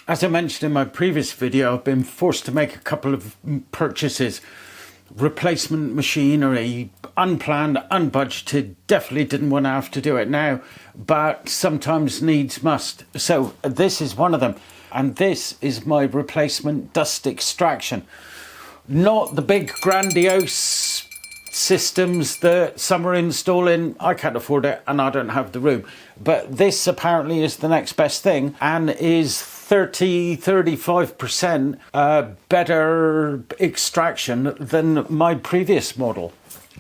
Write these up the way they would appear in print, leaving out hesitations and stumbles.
As I mentioned in my previous video, I've been forced to make a couple of purchases. Replacement machinery, unplanned, unbudgeted, definitely didn't want to have to do it now, but sometimes needs must. So this is one of them, and this is my replacement dust extraction. Not the big grandiose systems that some are installing. I can't afford it and I don't have the room, but this apparently is the next best thing and is 35% better extraction than my previous model,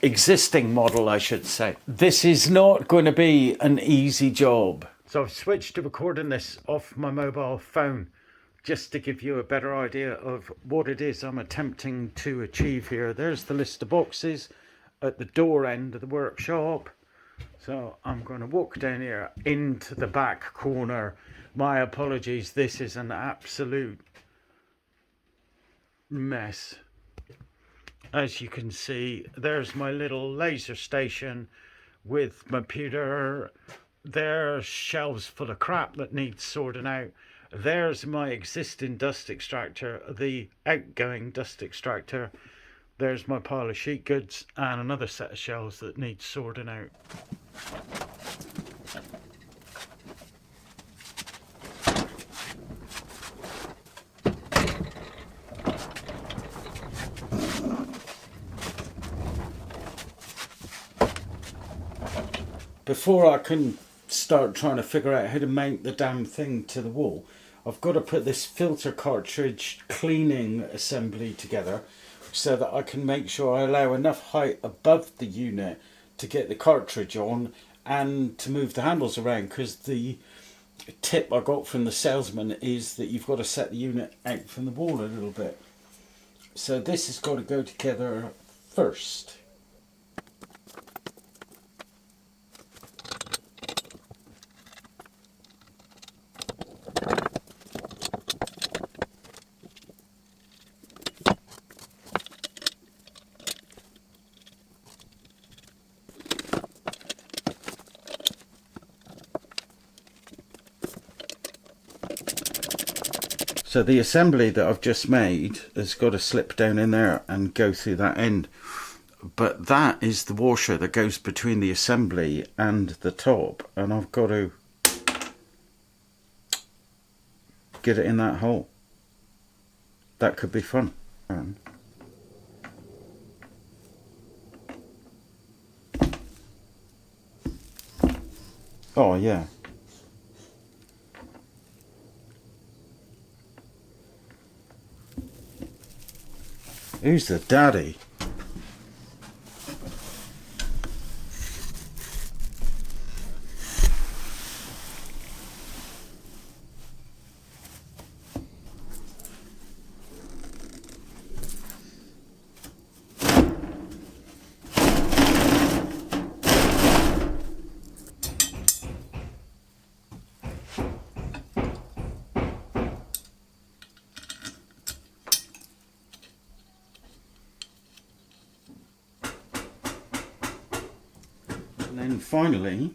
existing model I should say. This is not going to be an easy job. So I've switched to recording this off my mobile phone just to give you a better idea of what it is I'm attempting to achieve here. There's the list of boxes at the door end of the workshop. So I'm going to walk down here into the back corner. My apologies, this is an absolute mess. As you can see, there's my little laser station with my pewter. There's shelves full of crap that needs sorting out. There's my existing dust extractor, the outgoing dust extractor. There's my pile of sheet goods and another set of shelves that needs sorting out. Before I can start trying to figure out how to mount the damn thing to the wall, I've got to put this filter cartridge cleaning assembly together so that I can make sure I allow enough height above the unit to get the cartridge on and to move the handles around, because the tip I got from the salesman is that you've got to set the unit out from the wall a little bit. So this has got to go together first. So the assembly that I've just made has got to slip down in there and go through that end. But that is the washer that goes between the assembly and the top. And I've got to get it in that hole. That could be fun. Oh yeah. Who's the daddy? And then finally,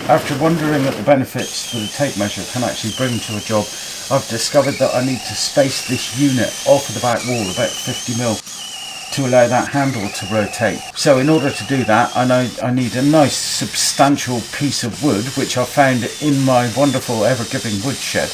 after wondering at the benefits that a tape measure can actually bring to a job, I've discovered that I need to space this unit off of the back wall about 50mm to allow that handle to rotate. So in order to do that, I need a nice substantial piece of wood, which I found in my wonderful ever-giving wood shed.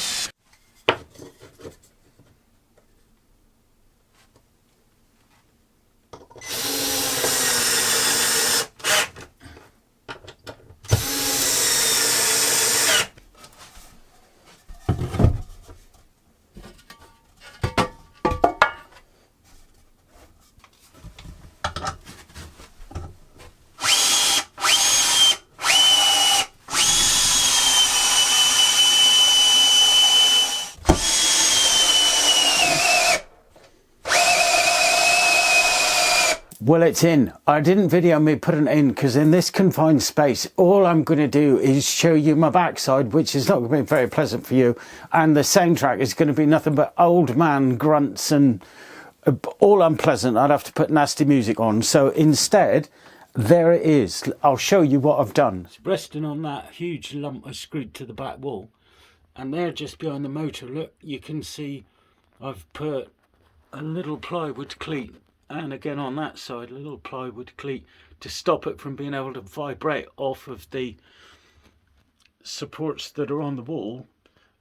Well, it's in. I didn't video me putting it in because in this confined space, all I'm going to do is show you my backside, which is not going to be very pleasant for you. And the soundtrack is going to be nothing but old man grunts and all unpleasant. I'd have to put nasty music on. So instead, there it is. I'll show you what I've done. It's resting on that huge lump I screwed to the back wall. And there, just behind the motor, look, you can see I've put a little plywood cleat. And again on that side, a little plywood cleat to stop it from being able to vibrate off of the supports that are on the wall.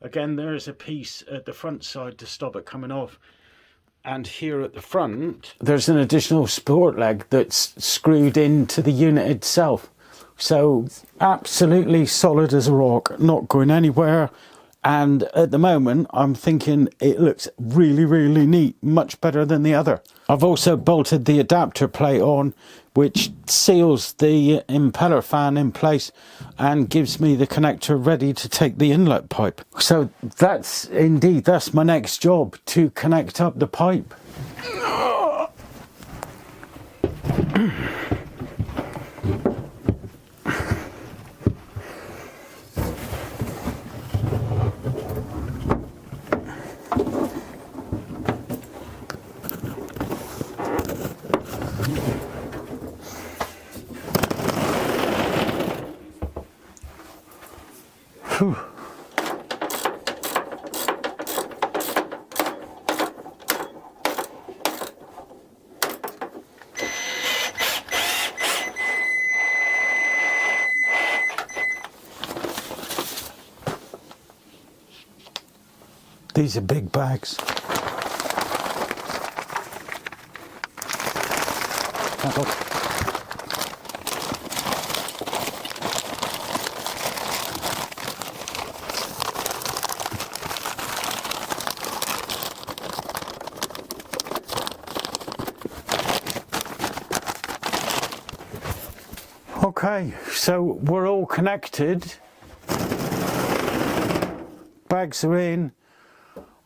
Again, there's a piece at the front side to stop it coming off. And here at the front, there's an additional support leg that's screwed into the unit itself. So absolutely solid as a rock, not going anywhere. And at the moment, I'm thinking it looks really, really neat, much better than the other. I've also bolted the adapter plate on, which seals the impeller fan in place and gives me the connector ready to take the inlet pipe. So that's my next job, to connect up the pipe. Whew. These are big bags. Okay, so we're all connected. Bags are in,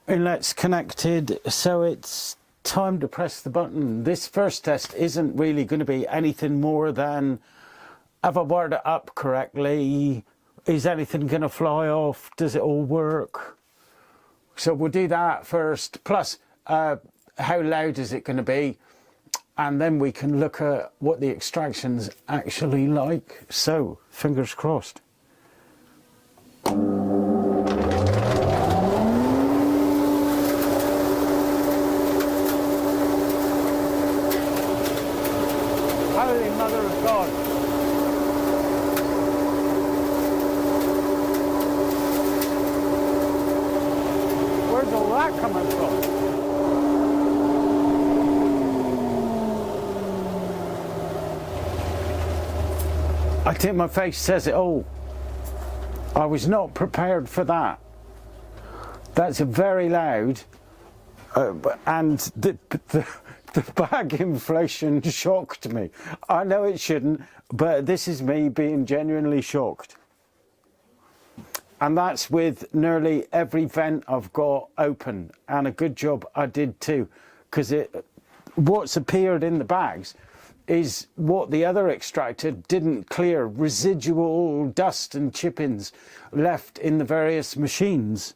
inlet's connected, so it's time to press the button. This first test isn't really going to be anything more than, have I wired it up correctly? Is anything going to fly off? Does it all work? So we'll do that first, plus how loud is it going to be? And then we can look at what the extraction's actually like. So, fingers crossed. Holy Mother of God. Where's all that coming from? I think my face says it all. I was not prepared for that. That's very loud, and the bag inflation shocked me. I know it shouldn't, but this is me being genuinely shocked. And that's with nearly every vent I've got open, and a good job I did too, because what's appeared in the bags is what the other extractor didn't clear, residual dust and chippings left in the various machines.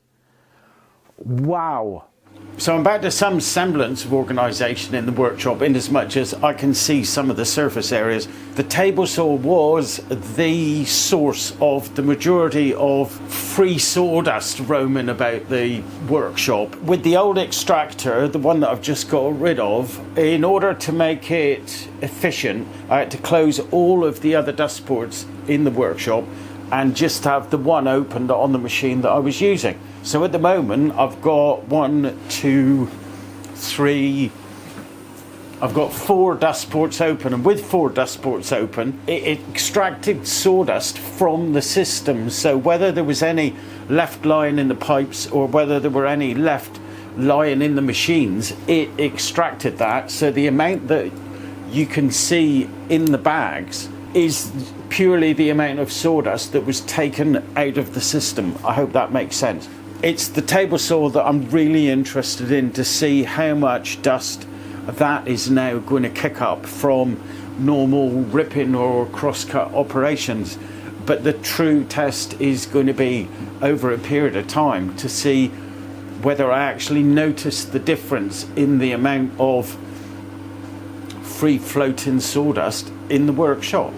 Wow. So I'm back to some semblance of organisation in the workshop, in as much as I can see some of the surface areas. The table saw was the source of the majority of free sawdust roaming about the workshop. With the old extractor, the one that I've just got rid of, in order to make it efficient, I had to close all of the other dust boards in the workshop and just have the one opened on the machine that I was using. So at the moment, I've got 1, 2, 3, I've got 4 dust ports open, and with 4 dust ports open, it extracted sawdust from the system. So whether there was any left lying in the pipes or whether there were any left lying in the machines, it extracted that. So the amount that you can see in the bags is purely the amount of sawdust that was taken out of the system. I hope that makes sense. It's the table saw that I'm really interested in, to see how much dust that is now going to kick up from normal ripping or cross-cut operations. But the true test is going to be over a period of time to see whether I actually notice the difference in the amount of free floating sawdust in the workshop.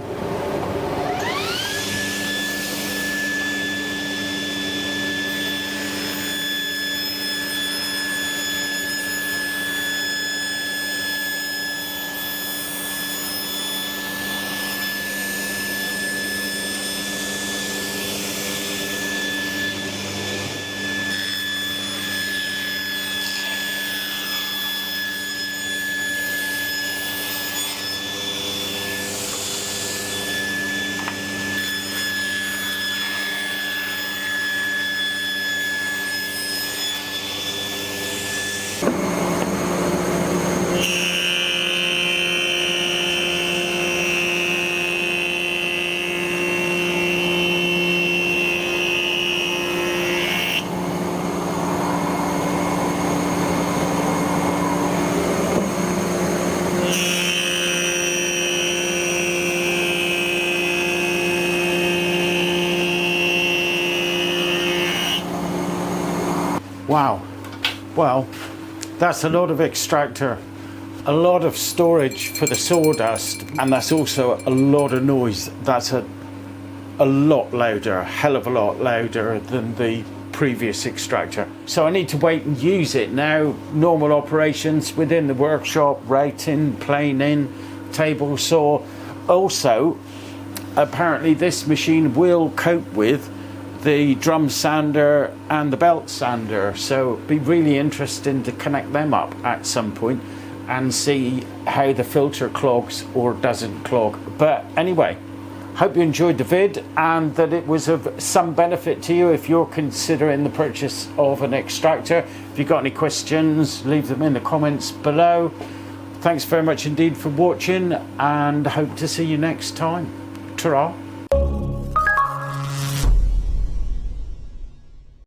Wow, well, that's a lot of extractor, a lot of storage for the sawdust, and that's also a lot of noise. That's a lot louder, a hell of a lot louder than the previous extractor. So I need to wait and use it now. Normal operations within the workshop, routing, planing, table saw. Also, apparently this machine will cope with the drum sander and the belt sander, so it'd be really interesting to connect them up at some point and see how the filter clogs or doesn't clog. But anyway, hope you enjoyed the vid and that it was of some benefit to you if you're considering the purchase of an extractor. If you've got any questions, leave them in the comments below. Thanks very much indeed for watching, and hope to see you next time. Ta-ra.